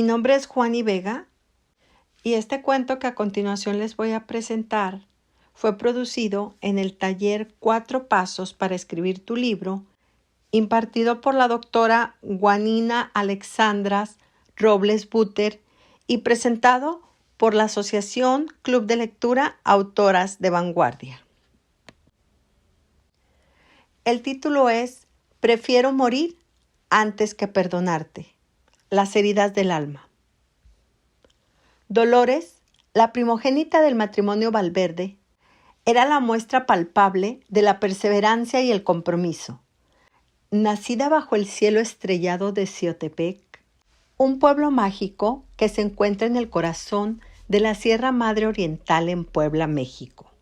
Mi nombre es Juani Vega y este cuento que a continuación les voy a presentar fue producido en el taller 4 Pasos para escribir tu libro, impartido por la doctora Juanina Alexandras Robles Buter y presentado por la Asociación Club de Lectura Autoras de Vanguardia. El título es Prefiero morir antes que perdonarte. Las heridas del alma. Dolores, la primogénita del matrimonio Valverde, era la muestra palpable de la perseverancia y el compromiso. Nacida bajo el cielo estrellado de Ziotepec, un pueblo mágico que se encuentra en el corazón de la Sierra Madre Oriental en Puebla, México.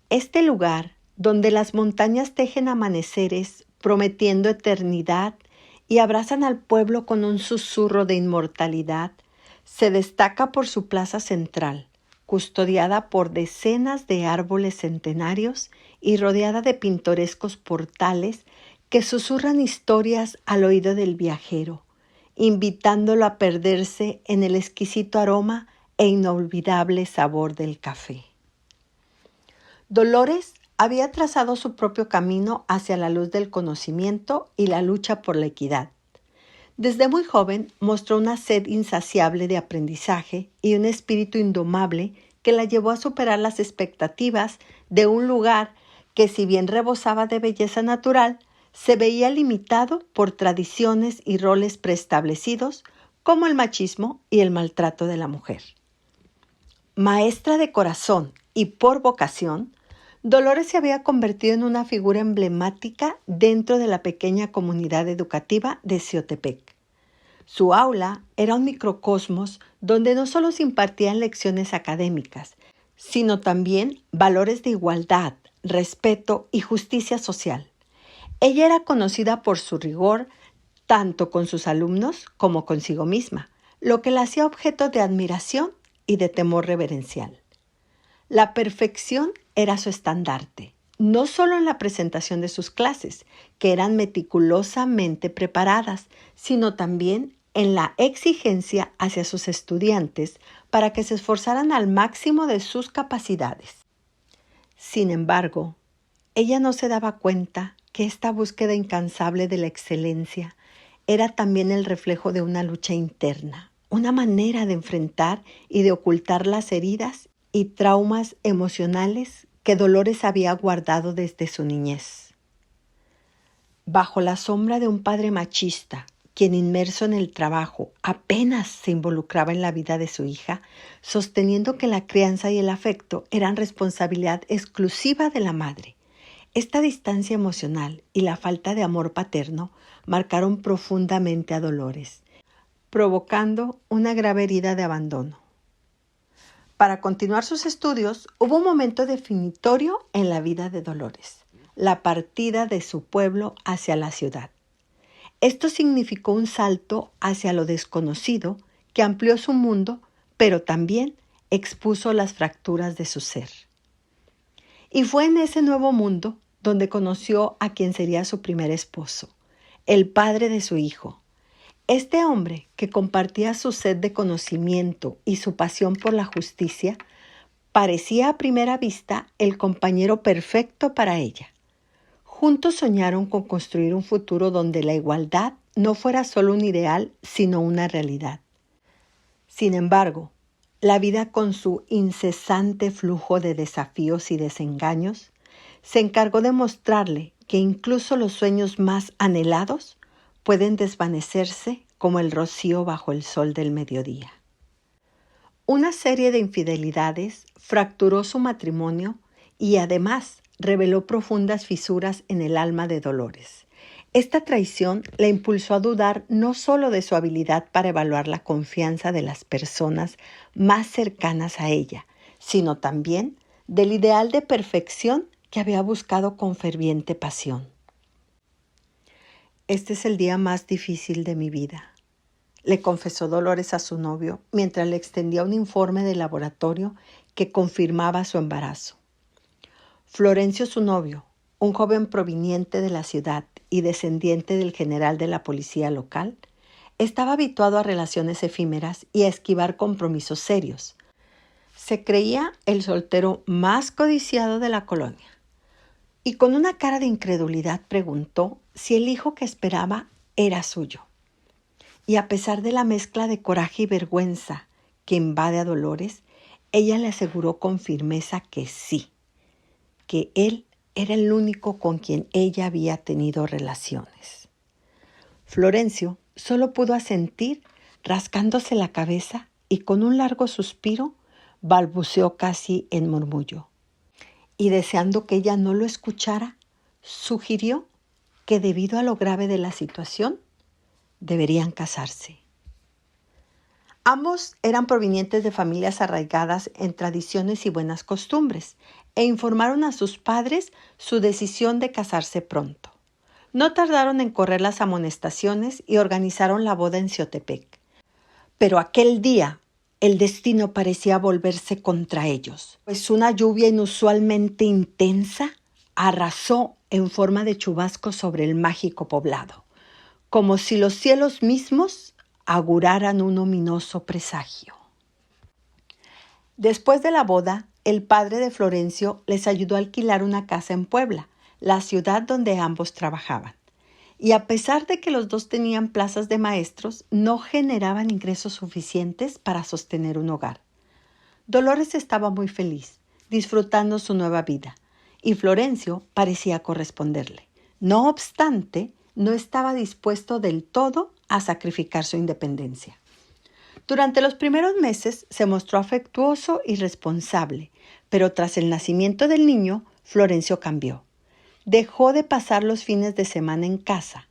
Este lugar, donde las montañas tejen amaneceres prometiendo eternidad y abrazan al pueblo con un susurro de inmortalidad, se destaca por su plaza central, custodiada por decenas de árboles centenarios y rodeada de pintorescos portales que susurran historias al oído del viajero, invitándolo a perderse en el exquisito aroma e inolvidable sabor del café. Dolores había trazado su propio camino hacia la luz del conocimiento y la lucha por la equidad. Desde muy joven mostró una sed insaciable de aprendizaje y un espíritu indomable que la llevó a superar las expectativas de un lugar que, si bien rebosaba de belleza natural, se veía limitado por tradiciones y roles preestablecidos como el machismo y el maltrato de la mujer. Maestra de corazón y por vocación, Dolores se había convertido en una figura emblemática dentro de la pequeña comunidad educativa de Ziotepec. Su aula era un microcosmos donde no solo se impartían lecciones académicas, sino también valores de igualdad, respeto y justicia social. Ella era conocida por su rigor tanto con sus alumnos como consigo misma, lo que la hacía objeto de admiración y de temor reverencial. La perfección era su estandarte, no solo en la presentación de sus clases, que eran meticulosamente preparadas, sino también en la exigencia hacia sus estudiantes para que se esforzaran al máximo de sus capacidades. Sin embargo, ella no se daba cuenta que esta búsqueda incansable de la excelencia era también el reflejo de una lucha interna, una manera de enfrentar y de ocultar las heridas y traumas emocionales que Dolores había guardado desde su niñez. Bajo la sombra de un padre machista, quien inmerso en el trabajo apenas se involucraba en la vida de su hija, sosteniendo que la crianza y el afecto eran responsabilidad exclusiva de la madre. Esta distancia emocional y la falta de amor paterno marcaron profundamente a Dolores, provocando una grave herida de abandono. Para continuar sus estudios, hubo un momento definitorio en la vida de Dolores, la partida de su pueblo hacia la ciudad. Esto significó un salto hacia lo desconocido que amplió su mundo, pero también expuso las fracturas de su ser. Y fue en ese nuevo mundo donde conoció a quien sería su primer esposo, el padre de su hijo. Este hombre, que compartía su sed de conocimiento y su pasión por la justicia, parecía a primera vista el compañero perfecto para ella. Juntos soñaron con construir un futuro donde la igualdad no fuera solo un ideal, sino una realidad. Sin embargo, la vida, con su incesante flujo de desafíos y desengaños, se encargó de mostrarle que incluso los sueños más anhelados pueden desvanecerse como el rocío bajo el sol del mediodía. Una serie de infidelidades fracturó su matrimonio y además reveló profundas fisuras en el alma de Dolores. Esta traición la impulsó a dudar no solo de su habilidad para evaluar la confianza de las personas más cercanas a ella, sino también del ideal de perfección que había buscado con ferviente pasión. Este es el día más difícil de mi vida, le confesó Dolores a su novio mientras le extendía un informe de laboratorio que confirmaba su embarazo. Florencio, su novio, un joven proveniente de la ciudad y descendiente del general de la policía local, estaba habituado a relaciones efímeras y a esquivar compromisos serios. Se creía el soltero más codiciado de la colonia. Y con una cara de incredulidad preguntó si el hijo que esperaba era suyo. Y a pesar de la mezcla de coraje y vergüenza que invade a Dolores, ella le aseguró con firmeza que sí, que él era el único con quien ella había tenido relaciones. Florencio solo pudo asentir rascándose la cabeza y con un largo suspiro balbuceó casi en murmullo. Y deseando que ella no lo escuchara, sugirió que debido a lo grave de la situación, deberían casarse. Ambos eran provenientes de familias arraigadas en tradiciones y buenas costumbres e informaron a sus padres su decisión de casarse pronto. No tardaron en correr las amonestaciones y organizaron la boda en Ciotepec. Pero aquel día el destino parecía volverse contra ellos, pues una lluvia inusualmente intensa arrasó en forma de chubasco sobre el mágico poblado, como si los cielos mismos auguraran un ominoso presagio. Después de la boda, el padre de Florencio les ayudó a alquilar una casa en Puebla, la ciudad donde ambos trabajaban. Y a pesar de que los dos tenían plazas de maestros, no generaban ingresos suficientes para sostener un hogar. Dolores estaba muy feliz, disfrutando su nueva vida, y Florencio parecía corresponderle. No obstante, no estaba dispuesto del todo a sacrificar su independencia. Durante los primeros meses se mostró afectuoso y responsable, pero tras el nacimiento del niño, Florencio cambió. Dejó de pasar los fines de semana en casa.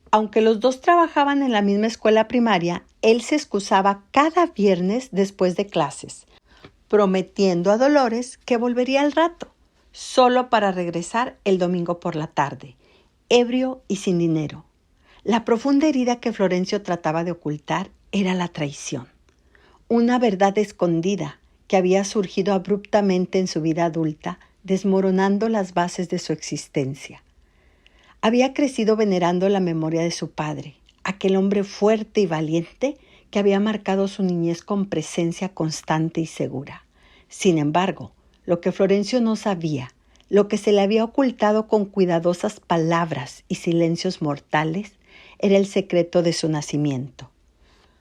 Aunque los dos trabajaban en la misma escuela primaria, él se excusaba cada viernes después de clases, prometiendo a Dolores que volvería al rato, solo para regresar el domingo por la tarde, ebrio y sin dinero. La profunda herida que Florencio trataba de ocultar era la traición, una verdad escondida que había surgido abruptamente en su vida adulta, desmoronando las bases de su existencia. Había crecido venerando la memoria de su padre, aquel hombre fuerte y valiente que había marcado su niñez con presencia constante y segura. Sin embargo, lo que Florencio no sabía, lo que se le había ocultado con cuidadosas palabras y silencios mortales, era el secreto de su nacimiento.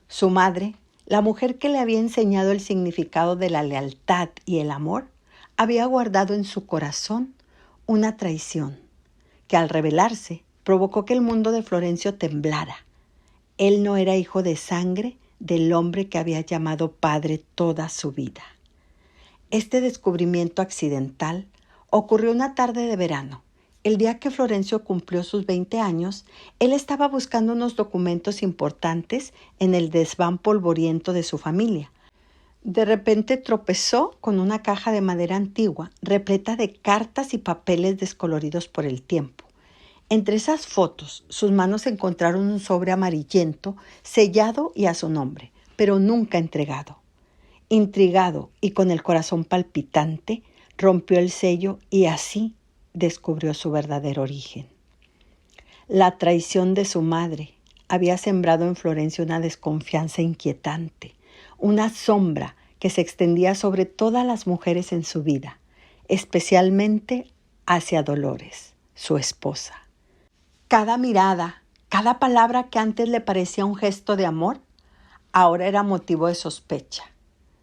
Su madre, la mujer que le había enseñado el significado de la lealtad y el amor, había guardado en su corazón una traición que al revelarse provocó que el mundo de Florencio temblara. Él no era hijo de sangre del hombre que había llamado padre toda su vida. Este descubrimiento accidental ocurrió una tarde de verano. El día que Florencio cumplió sus 20 años, él estaba buscando unos documentos importantes en el desván polvoriento de su familia. De repente tropezó con una caja de madera antigua, repleta de cartas y papeles descoloridos por el tiempo. Entre esas fotos, sus manos encontraron un sobre amarillento, sellado y a su nombre, pero nunca entregado. Intrigado y con el corazón palpitante, rompió el sello y así descubrió su verdadero origen. La traición de su madre había sembrado en Florencio una desconfianza inquietante, una sombra que se extendía sobre todas las mujeres en su vida, especialmente hacia Dolores, su esposa. Cada mirada, cada palabra que antes le parecía un gesto de amor, ahora era motivo de sospecha.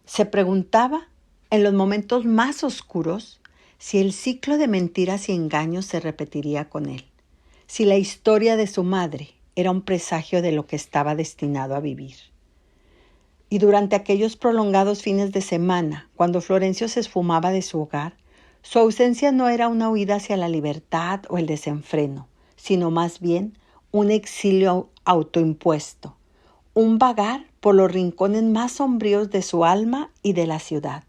Se preguntaba, en los momentos más oscuros, si el ciclo de mentiras y engaños se repetiría con él, si la historia de su madre era un presagio de lo que estaba destinado a vivir. Y durante aquellos prolongados fines de semana, cuando Florencio se esfumaba de su hogar, su ausencia no era una huida hacia la libertad o el desenfreno, sino más bien un exilio autoimpuesto, un vagar por los rincones más sombríos de su alma y de la ciudad.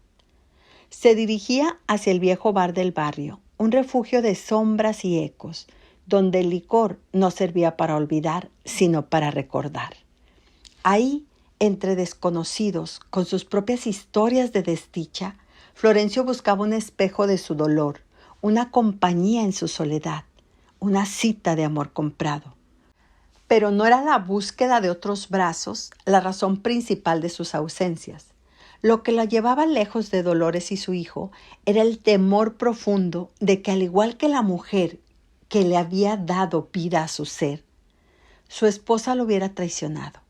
Se dirigía hacia el viejo bar del barrio, un refugio de sombras y ecos, donde el licor no servía para olvidar, sino para recordar. Ahí, entre desconocidos, con sus propias historias de desdicha, Florencio buscaba un espejo de su dolor, una compañía en su soledad, una cita de amor comprado. Pero no era la búsqueda de otros brazos la razón principal de sus ausencias. Lo que la llevaba lejos de Dolores y su hijo era el temor profundo de que, al igual que la mujer que le había dado vida a su ser, su esposa lo hubiera traicionado.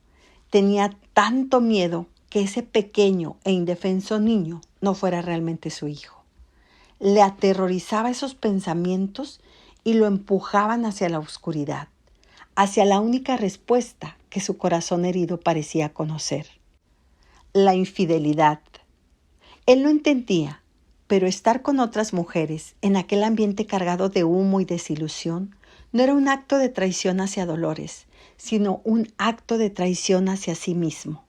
Tenía tanto miedo que ese pequeño e indefenso niño no fuera realmente su hijo. Le aterrorizaba esos pensamientos y lo empujaban hacia la oscuridad, hacia la única respuesta que su corazón herido parecía conocer: la infidelidad. Él no entendía, pero estar con otras mujeres en aquel ambiente cargado de humo y desilusión no era un acto de traición hacia Dolores, sino un acto de traición hacia sí mismo.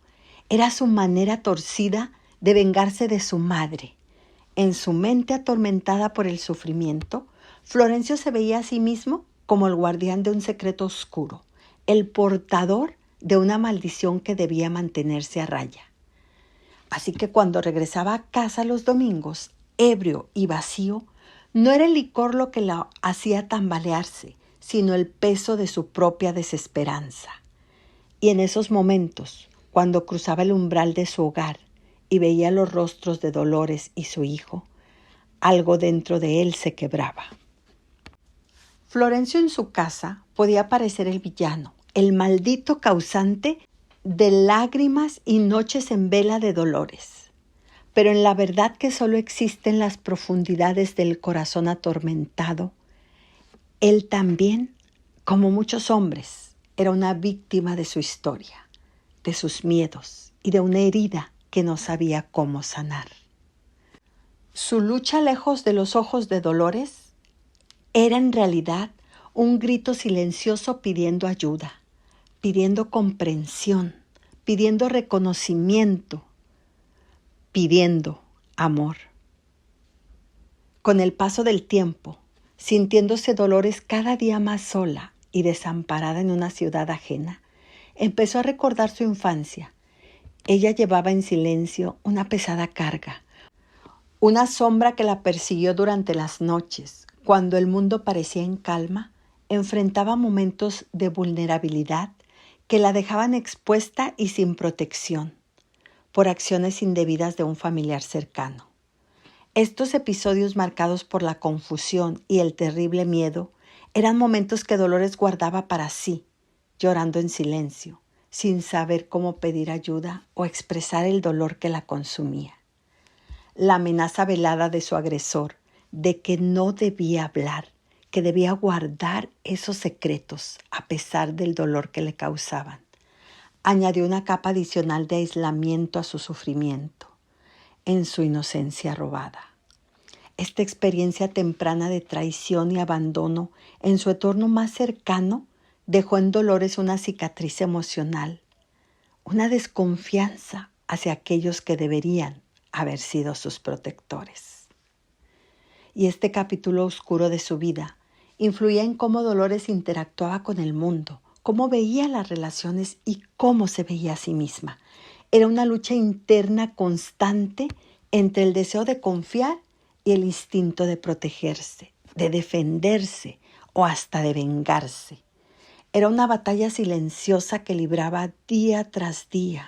Era su manera torcida de vengarse de su madre. En su mente atormentada por el sufrimiento, Florencio se veía a sí mismo como el guardián de un secreto oscuro, el portador de una maldición que debía mantenerse a raya. Así que cuando regresaba a casa los domingos, ebrio y vacío, no era el licor lo que la hacía tambalearse, sino el peso de su propia desesperanza. Y en esos momentos, cuando cruzaba el umbral de su hogar y veía los rostros de Dolores y su hijo, algo dentro de él se quebraba. Florencio en su casa podía parecer el villano, el maldito causante de lágrimas y noches en vela de Dolores. Pero en la verdad que solo existe en las profundidades del corazón atormentado, él también, como muchos hombres, era una víctima de su historia, de sus miedos y de una herida que no sabía cómo sanar. Su lucha lejos de los ojos de Dolores era en realidad un grito silencioso pidiendo ayuda, pidiendo comprensión, pidiendo reconocimiento, pidiendo amor. Con el paso del tiempo, sintiéndose Dolores cada día más sola y desamparada en una ciudad ajena, empezó a recordar su infancia. Ella llevaba en silencio una pesada carga, una sombra que la persiguió durante las noches. Cuando el mundo parecía en calma, enfrentaba momentos de vulnerabilidad que la dejaban expuesta y sin protección por acciones indebidas de un familiar cercano. Estos episodios marcados por la confusión y el terrible miedo eran momentos que Dolores guardaba para sí, llorando en silencio, sin saber cómo pedir ayuda o expresar el dolor que la consumía. La amenaza velada de su agresor, de que no debía hablar, que debía guardar esos secretos a pesar del dolor que le causaban, añadió una capa adicional de aislamiento a su sufrimiento, en su inocencia robada. Esta experiencia temprana de traición y abandono en su entorno más cercano dejó en Dolores una cicatriz emocional, una desconfianza hacia aquellos que deberían haber sido sus protectores. Y este capítulo oscuro de su vida influía en cómo Dolores interactuaba con el mundo, cómo veía las relaciones y cómo se veía a sí misma. Era una lucha interna constante entre el deseo de confiar y el instinto de protegerse, de defenderse o hasta de vengarse. Era una batalla silenciosa que libraba día tras día,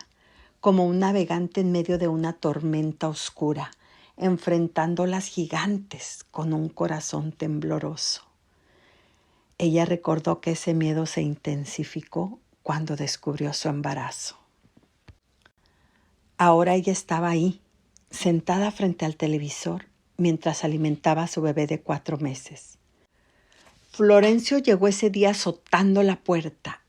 como un navegante en medio de una tormenta oscura, enfrentando las gigantes con un corazón tembloroso. Ella recordó que ese miedo se intensificó cuando descubrió su embarazo. Ahora ella estaba ahí, sentada frente al televisor, mientras alimentaba a su bebé de 4 meses. Florencio llegó ese día azotando la puerta,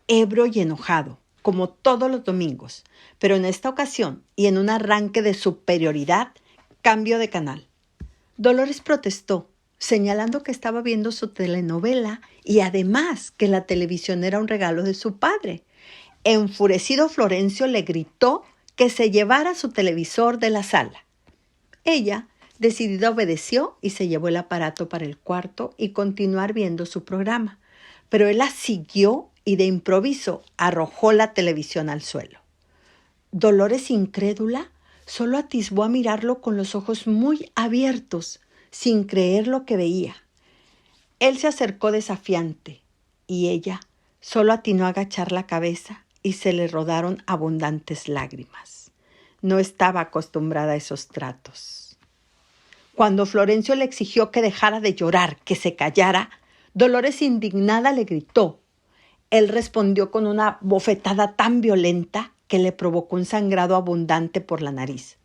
ebrio y enojado, como todos los domingos, pero en esta ocasión, y en un arranque de superioridad, cambió de canal. Dolores protestó, señalando que estaba viendo su telenovela y además que la televisión era un regalo de su padre. Enfurecido, Florencio le gritó que se llevara su televisor de la sala. Ella, decidida, obedeció y se llevó el aparato para el cuarto y continuar viendo su programa. Pero él la siguió y de improviso arrojó la televisión al suelo. Dolores, incrédula, solo atisbó a mirarlo con los ojos muy abiertos, sin creer lo que veía. Él se acercó desafiante y ella Solo atinó a agachar la cabeza y se le rodaron abundantes lágrimas. No estaba acostumbrada a esos tratos. Cuando Florencio le exigió que dejara de llorar, que se callara, Dolores indignada le gritó. Él respondió con una bofetada tan violenta que le provocó un sangrado abundante por la nariz.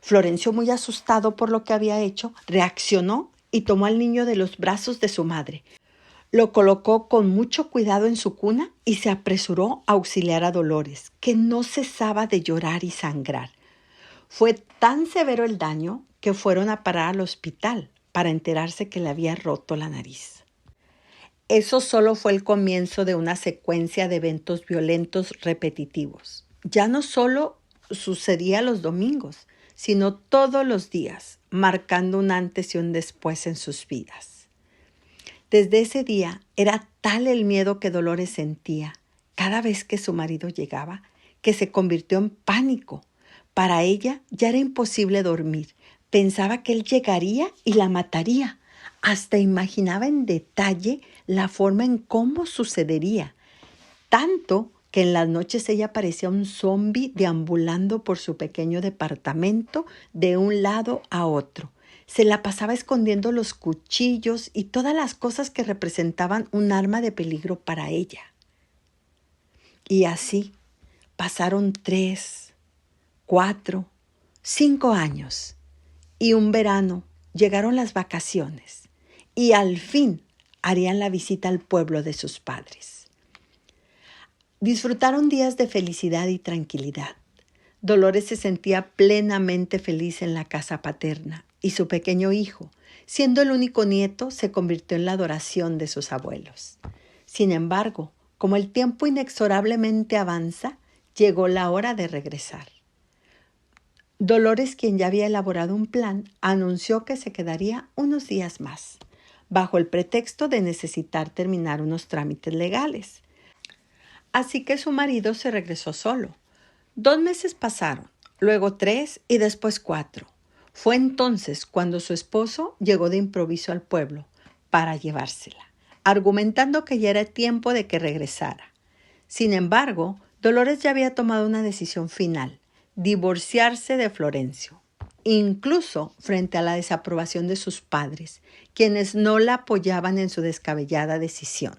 Florencio, muy asustado por lo que había hecho, reaccionó y tomó al niño de los brazos de su madre. Lo colocó con mucho cuidado en su cuna y se apresuró a auxiliar a Dolores, que no cesaba de llorar y sangrar. Fue tan severo el daño que fueron a parar al hospital para enterarse que le había roto la nariz. Eso solo fue el comienzo de una secuencia de eventos violentos repetitivos. Ya no solo sucedía los domingos, sino todos los días, marcando un antes y un después en sus vidas. Desde ese día era tal el miedo que Dolores sentía cada vez que su marido llegaba, que se convirtió en pánico. Para ella ya era imposible dormir. Pensaba que él llegaría y la mataría. Hasta imaginaba en detalle la forma en cómo sucedería. Tanto que en las noches ella parecía un zombi deambulando por su pequeño departamento de un lado a otro. Se la pasaba escondiendo los cuchillos y todas las cosas que representaban un arma de peligro para ella. Y así pasaron 3, 4, 5 años. Y un verano llegaron las vacaciones y al fin harían la visita al pueblo de sus padres. Disfrutaron días de felicidad y tranquilidad. Dolores se sentía plenamente feliz en la casa paterna y su pequeño hijo, siendo el único nieto, se convirtió en la adoración de sus abuelos. Sin embargo, como el tiempo inexorablemente avanza, llegó la hora de regresar. Dolores, quien ya había elaborado un plan, anunció que se quedaría unos días más, bajo el pretexto de necesitar terminar unos trámites legales. Así que su marido se regresó solo. 2 meses pasaron, luego 3 y después 4. Fue entonces cuando su esposo llegó de improviso al pueblo para llevársela, argumentando que ya era tiempo de que regresara. Sin embargo, Dolores ya había tomado una decisión final: divorciarse de Florencio, incluso frente a la desaprobación de sus padres, quienes no la apoyaban en su descabellada decisión,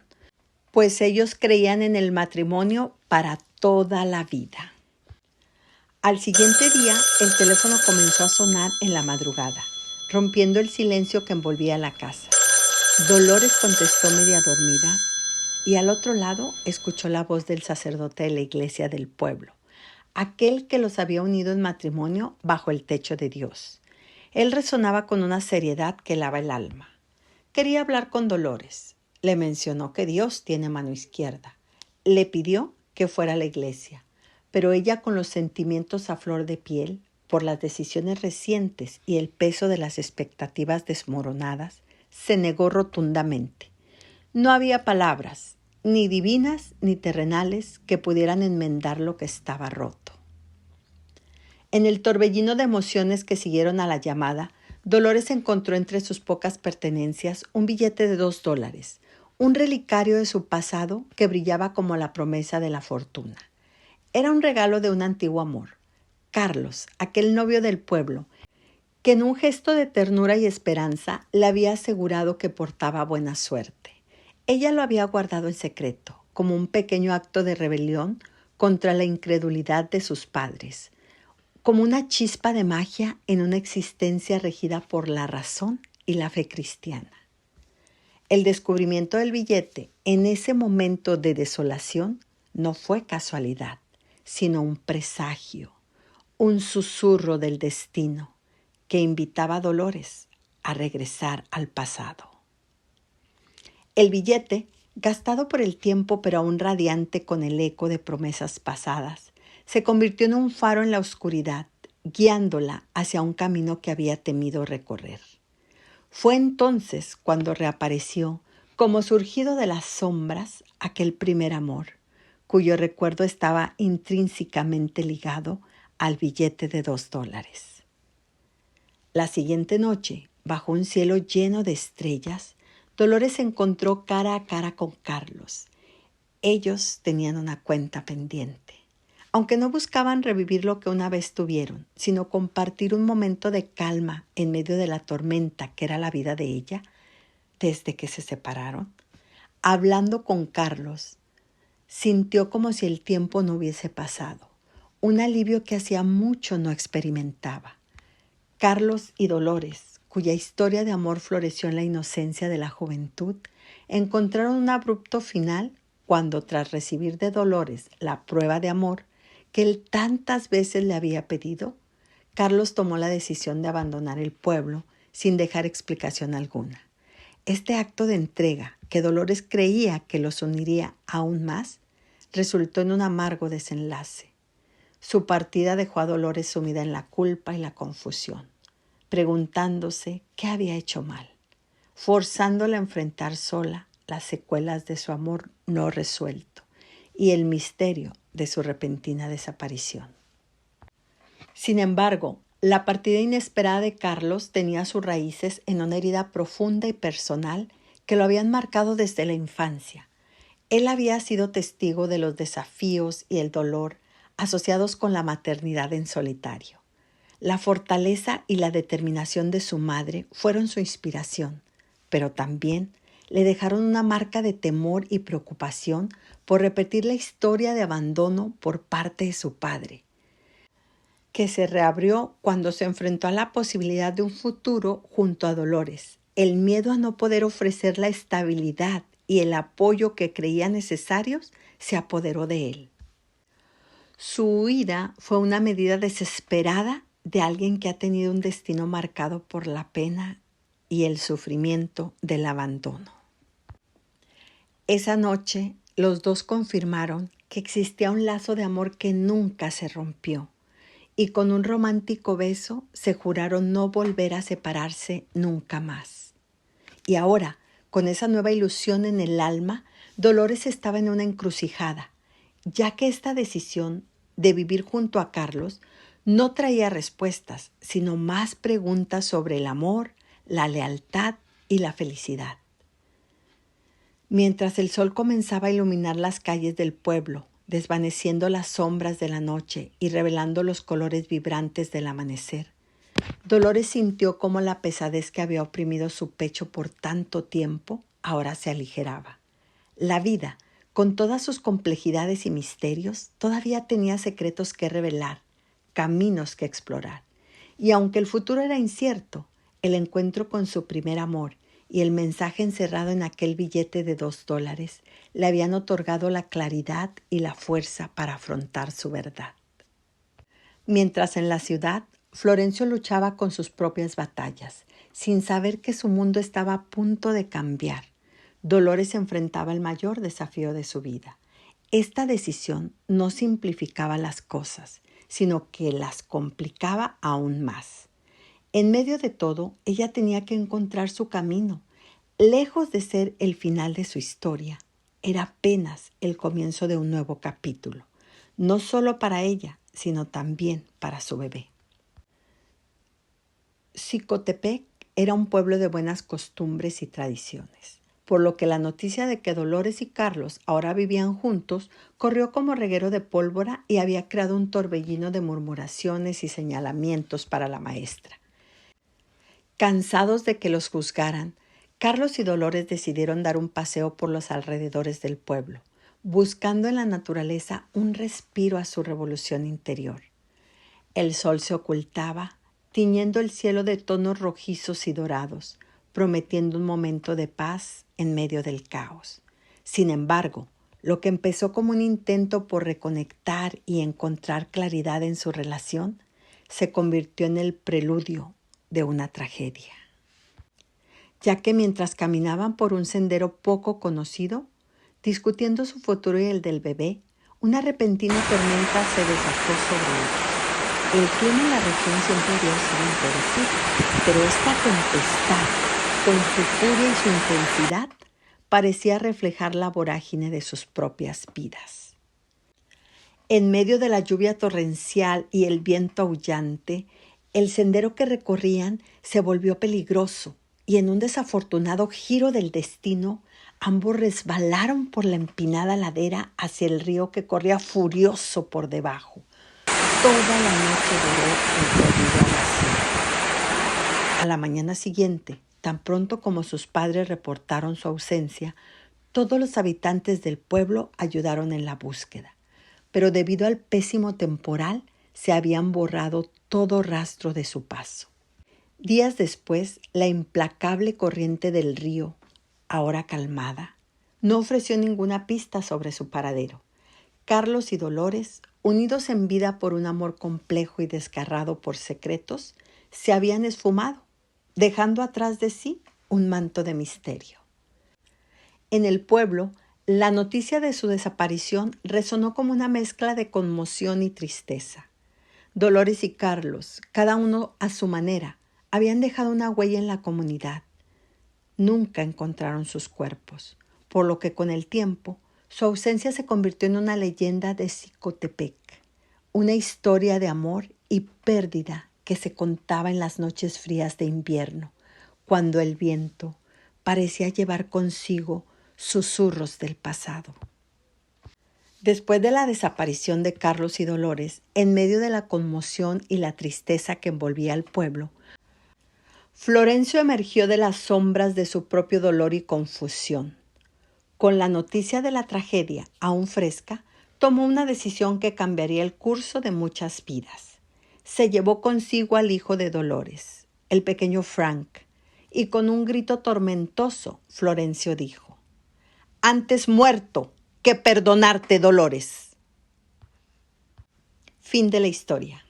pues ellos creían en el matrimonio para toda la vida. Al siguiente día, el teléfono comenzó a sonar en la madrugada, rompiendo el silencio que envolvía la casa. Dolores contestó media dormida y al otro lado escuchó la voz del sacerdote de la iglesia del pueblo, aquel que los había unido en matrimonio bajo el techo de Dios. Él resonaba con una seriedad que helaba el alma. Quería hablar con Dolores. Le mencionó que Dios tiene mano izquierda. Le pidió que fuera a la iglesia, pero ella, con los sentimientos a flor de piel por las decisiones recientes y el peso de las expectativas desmoronadas, se negó rotundamente. No había palabras, ni divinas ni terrenales, que pudieran enmendar lo que estaba roto. En el torbellino de emociones que siguieron a la llamada, Dolores encontró entre sus pocas pertenencias un billete de $2, un relicario de su pasado que brillaba como la promesa de la fortuna. Era un regalo de un antiguo amor, Carlos, aquel novio del pueblo, que en un gesto de ternura y esperanza le había asegurado que portaba buena suerte. Ella lo había guardado en secreto, como un pequeño acto de rebelión contra la incredulidad de sus padres, como una chispa de magia en una existencia regida por la razón y la fe cristiana. El descubrimiento del billete en ese momento de desolación no fue casualidad, sino un presagio, un susurro del destino que invitaba a Dolores a regresar al pasado. El billete, gastado por el tiempo pero aún radiante con el eco de promesas pasadas, se convirtió en un faro en la oscuridad, guiándola hacia un camino que había temido recorrer. Fue entonces cuando reapareció, como surgido de las sombras, aquel primer amor, cuyo recuerdo estaba intrínsecamente ligado al billete de $2. La siguiente noche, bajo un cielo lleno de estrellas, Dolores se encontró cara a cara con Carlos. Ellos tenían una cuenta pendiente. Aunque no buscaban revivir lo que una vez tuvieron, sino compartir un momento de calma en medio de la tormenta que era la vida de ella, desde que se separaron, hablando con Carlos, sintió como si el tiempo no hubiese pasado, un alivio que hacía mucho no experimentaba. Carlos y Dolores, cuya historia de amor floreció en la inocencia de la juventud, encontraron un abrupto final cuando, tras recibir de Dolores la prueba de amor que él tantas veces le había pedido, Carlos tomó la decisión de abandonar el pueblo sin dejar explicación alguna. Este acto de entrega, que Dolores creía que los uniría aún más, resultó en un amargo desenlace. Su partida dejó a Dolores sumida en la culpa y la confusión, preguntándose qué había hecho mal, forzándola a enfrentar sola las secuelas de su amor no resuelto y el misterio de su repentina desaparición. Sin embargo, la partida inesperada de Carlos tenía sus raíces en una herida profunda y personal que lo habían marcado desde la infancia. Él había sido testigo de los desafíos y el dolor asociados con la maternidad en solitario. La fortaleza y la determinación de su madre fueron su inspiración, pero también le dejaron una marca de temor y preocupación por repetir la historia de abandono por parte de su padre, que se reabrió cuando se enfrentó a la posibilidad de un futuro junto a Dolores. El miedo a no poder ofrecer la estabilidad y el apoyo que creía necesarios se apoderó de él. Su huida fue una medida desesperada de alguien que ha tenido un destino marcado por la pena y el sufrimiento del abandono. Esa noche, los dos confirmaron que existía un lazo de amor que nunca se rompió, y con un romántico beso se juraron no volver a separarse nunca más. Y ahora, con esa nueva ilusión en el alma, Dolores estaba en una encrucijada, ya que esta decisión de vivir junto a Carlos no traía respuestas, sino más preguntas sobre el amor, la lealtad y la felicidad. Mientras el sol comenzaba a iluminar las calles del pueblo, desvaneciendo las sombras de la noche y revelando los colores vibrantes del amanecer, Dolores sintió cómo la pesadez que había oprimido su pecho por tanto tiempo ahora se aligeraba. La vida, con todas sus complejidades y misterios, todavía tenía secretos que revelar, caminos que explorar. Y aunque el futuro era incierto, el encuentro con su primer amor y el mensaje encerrado en aquel billete de $2 le habían otorgado la claridad y la fuerza para afrontar su verdad. Mientras en la ciudad, Florencio luchaba con sus propias batallas, sin saber que su mundo estaba a punto de cambiar. Dolores enfrentaba el mayor desafío de su vida. Esta decisión no simplificaba las cosas, sino que las complicaba aún más. En medio de todo, ella tenía que encontrar su camino. Lejos de ser el final de su historia, era apenas el comienzo de un nuevo capítulo, no solo para ella, sino también para su bebé. Xicotepec era un pueblo de buenas costumbres y tradiciones, por lo que la noticia de que Dolores y Carlos ahora vivían juntos corrió como reguero de pólvora y había creado un torbellino de murmuraciones y señalamientos para la maestra. Cansados de que los juzgaran, Carlos y Dolores decidieron dar un paseo por los alrededores del pueblo, buscando en la naturaleza un respiro a su revolución interior. El sol se ocultaba, tiñendo el cielo de tonos rojizos y dorados, prometiendo un momento de paz en medio del caos. Sin embargo, lo que empezó como un intento por reconectar y encontrar claridad en su relación, se convirtió en el preludio de una tragedia. Ya que mientras caminaban por un sendero poco conocido, discutiendo su futuro y el del bebé, una repentina tormenta se desató sobre ellos. El clima en la región siempre había sido imprevisible, pero esta tempestad, con su furia y su intensidad, parecía reflejar la vorágine de sus propias vidas. En medio de la lluvia torrencial y el viento aullante, el sendero que recorrían se volvió peligroso y en un desafortunado giro del destino Ambos resbalaron por la empinada ladera hacia el río que corría furioso por debajo. Toda la noche duró el corrido a la cima. A la mañana siguiente, tan pronto como sus padres reportaron su ausencia, todos los habitantes del pueblo ayudaron en la búsqueda, pero debido al pésimo temporal, se habían borrado todo rastro de su paso. Días después, la implacable corriente del río, ahora calmada, no ofreció ninguna pista sobre su paradero. Carlos y Dolores, unidos en vida por un amor complejo y desgarrado por secretos, se habían esfumado, dejando atrás de sí un manto de misterio. En el pueblo, la noticia de su desaparición resonó como una mezcla de conmoción y tristeza. Dolores y Carlos, cada uno a su manera, habían dejado una huella en la comunidad. Nunca encontraron sus cuerpos, por lo que con el tiempo su ausencia se convirtió en una leyenda de Xicotepec, una historia de amor y pérdida que se contaba en las noches frías de invierno, cuando el viento parecía llevar consigo susurros del pasado. Después de la desaparición de Carlos y Dolores, en medio de la conmoción y la tristeza que envolvía al pueblo, Florencio emergió de las sombras de su propio dolor y confusión. Con la noticia de la tragedia aún fresca, tomó una decisión que cambiaría el curso de muchas vidas. Se llevó consigo al hijo de Dolores, el pequeño Frank, y con un grito tormentoso, Florencio dijo: «Antes muerto que perdonarte, Dolores». Fin de la historia.